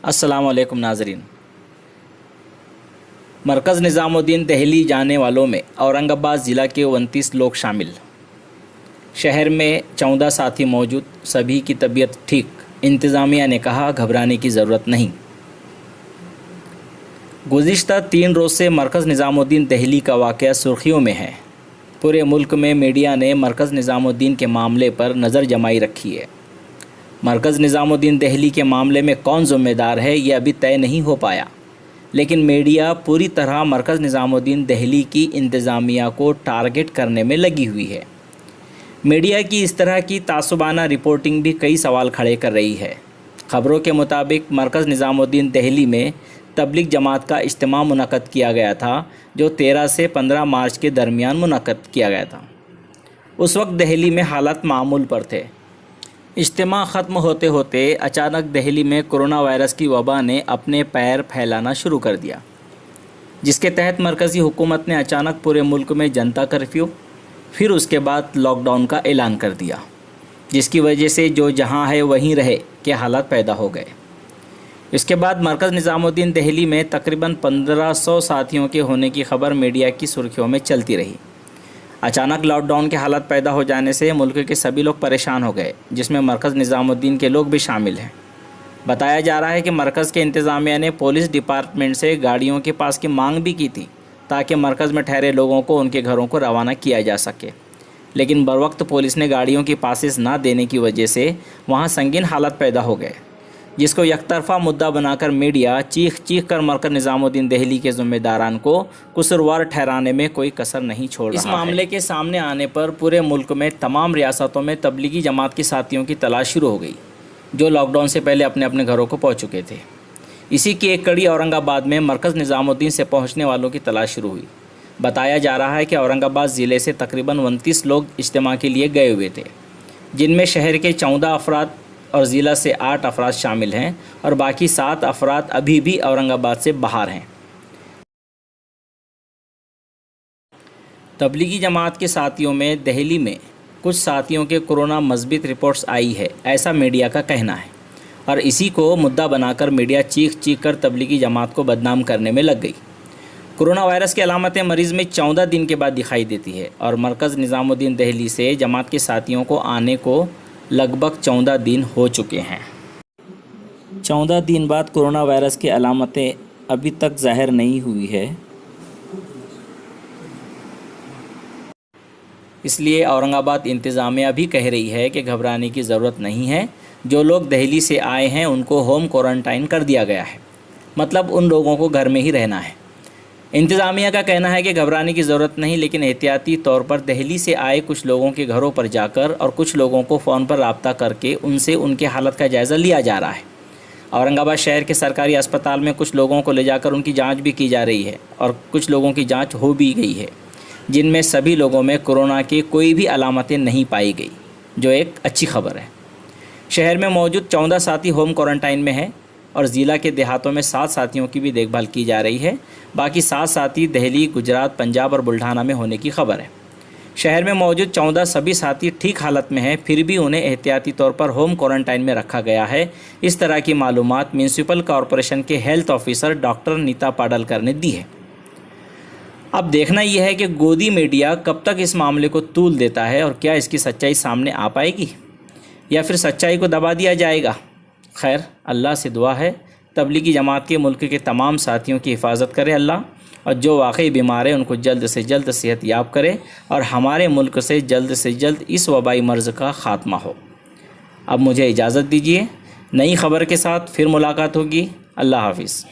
अस्सलाम वालेकुम नाज़रीन। मरकज़ निज़ामुद्दीन दिल्ली जाने वालों में औरंगाबाद ज़िला के 29 लोग शामिल। शहर में 14 साथी मौजूद, सभी की तबीयत ठीक। इंतज़ामिया ने कहा घबराने की ज़रूरत नहीं। गुज़िश्ता 3 रोज़ से मरकज़ निज़ामुद्दीन दिल्ली का वाक़या सुर्खियों में है। पूरे मुल्क में मीडिया ने मरकज़ निज़ामुद्दीन के मामले पर नज़र जमाई रखी है। मरकज़ निज़ामुद्दीन दिल्ली के मामले में कौन ज़िम्मेदार है ये अभी तय नहीं हो पाया, लेकिन मीडिया पूरी तरह मरकज़ निज़ामुद्दीन दिल्ली की इंतज़ामिया को टारगेट करने में लगी हुई है। मीडिया की इस तरह की तासुबाना रिपोर्टिंग भी कई सवाल खड़े कर रही है। ख़बरों के मुताबिक मरकज़ निज़ामुद्दीन दिल्ली में तबलीग जमात का इज्तिमा मुनक़्क़द किया गया था, जो 13 से 15 मार्च के दरमियान मुनक़्क़द किया गया था। उस वक्त दिल्ली में हालात मामूल पर थे। इज्तिमा ख़त्म होते होते अचानक दिल्ली में कोरोना वायरस की वबा ने अपने पैर फैलाना शुरू कर दिया, जिसके तहत मरकज़ी हुकूमत ने अचानक पूरे मुल्क में जनता कर्फ्यू, फिर उसके बाद लॉकडाउन का ऐलान कर दिया, जिसकी वजह से जो जहां है वहीं रहे के हालात पैदा हो गए। इसके बाद मरकज़ निज़ामुद्दीन दिल्ली में तकरीबन 1500 साथियों के होने की खबर मीडिया की सुर्खियों में चलती रही। अचानक लॉकडाउन के हालात पैदा हो जाने से मुल्क के सभी लोग परेशान हो गए, जिसमें मरकज़ निज़ामुद्दीन के लोग भी शामिल हैं। बताया जा रहा है कि मरकज़ के इंतज़ामिया ने पुलिस डिपार्टमेंट से गाड़ियों के पास की मांग भी की थी, ताकि मरकज़ में ठहरे लोगों को उनके घरों को रवाना किया जा सके, लेकिन बरवक्त पुलिस ने गाड़ियों की पासेस ना देने की वजह से वहाँ संगीन हालात पैदा हो गए, जिसको यकतरफ़ा मुद्दा बनाकर मीडिया चीख चीख कर मरकज़ निज़ामुद्दीन दिल्ली के ज़िम्मेदारान को कसूरवार ठहराने में कोई कसर नहीं छोड़ रहा है। इस मामले के सामने आने पर पूरे मुल्क में तमाम रियासतों में तबलीगी जमात के साथियों की तलाश शुरू हो गई, जो लॉकडाउन से पहले अपने अपने घरों को पहुँच चुके थे। इसी की एक कड़ी औरंगाबाद में मरकज़ निज़ामुद्दीन से पहुँचने वालों की तलाश शुरू हुई। बताया जा रहा है कि औरंगाबाद ज़िले से तकरीबन 29 लोग इज्तिमा के लिए गए हुए थे, जिनमें शहर के 14 अफराद और ज़िला से 8 अफराद शामिल हैं और बाकी 7 अफराद अभी भी औरंगाबाद से बाहर हैं। तबलीगी जमात के साथियों में दिल्ली में कुछ साथियों के कोरोना मस्बित रिपोर्ट्स आई है, ऐसा मीडिया का कहना है, और इसी को मुद्दा बनाकर मीडिया चीख चीख कर तबलीगी जमात को बदनाम करने में लग गई। कोरोना वायरस की अलामतें मरीज़ में 14 दिन के बाद दिखाई देती है और मरकज़ निज़ामुद्दीन दिल्ली से जमात के साथियों को आने को लगभग 14 दिन हो चुके हैं। 14 दिन बाद कोरोना वायरस की अलामतें अभी तक ज़ाहिर नहीं हुई है, इसलिए औरंगाबाद इंतज़ामिया भी कह रही है कि घबराने की ज़रूरत नहीं है। जो लोग दिल्ली से आए हैं उनको होम क्वारंटाइन कर दिया गया है, मतलब उन लोगों को घर में ही रहना है। इंतज़ामिया का कहना है कि घबराने की ज़रूरत नहीं, लेकिन एहतियाती तौर पर दिल्ली से आए कुछ लोगों के घरों पर जाकर और कुछ लोगों को फ़ोन पर रब्ता करके उनसे उनके हालत का जायज़ा लिया जा रहा है। औरंगाबाद शहर के सरकारी अस्पताल में कुछ लोगों को ले जाकर उनकी जांच भी की जा रही है और कुछ लोगों की जांच हो भी गई है, जिनमें सभी लोगों में कोरोना की कोई भी अलामतें नहीं पाई गई, जो एक अच्छी खबर है। शहर में मौजूद 14 साथी होम क्वारंटाइन में हैं और ज़िला के देहातों में 7 साथियों की भी देखभाल की जा रही है। बाकी 7 साथी दिल्ली, गुजरात, पंजाब और बुल्ढाना में होने की खबर है। शहर में मौजूद 14 सभी साथी ठीक हालत में हैं, फिर भी उन्हें एहतियाती तौर पर होम क्वारंटाइन में रखा गया है। इस तरह की मालूमात म्यूनसिपल कॉरपोरेशन के health officer doctor Neeta Padalkar ने दी है। अब देखना यह है कि गोदी मीडिया कब तक इस मामले को तूल देता है और क्या इसकी सच्चाई सामने आ पाएगी या फिर सच्चाई को दबा दिया जाएगा। खैर, अल्लाह से दुआ है तबलीगी जमात के मुल्क के तमाम साथियों की हिफाजत करे अल्लाह, और जो वाकई बीमार है उनको जल्द से जल्द सेहत याब करे और हमारे मुल्क से जल्द इस वबाई मर्ज़ का ख़ात्मा हो। अब मुझे इजाज़त दीजिए, नई ख़बर के साथ फिर मुलाकात होगी। अल्लाह हाफ़िज़।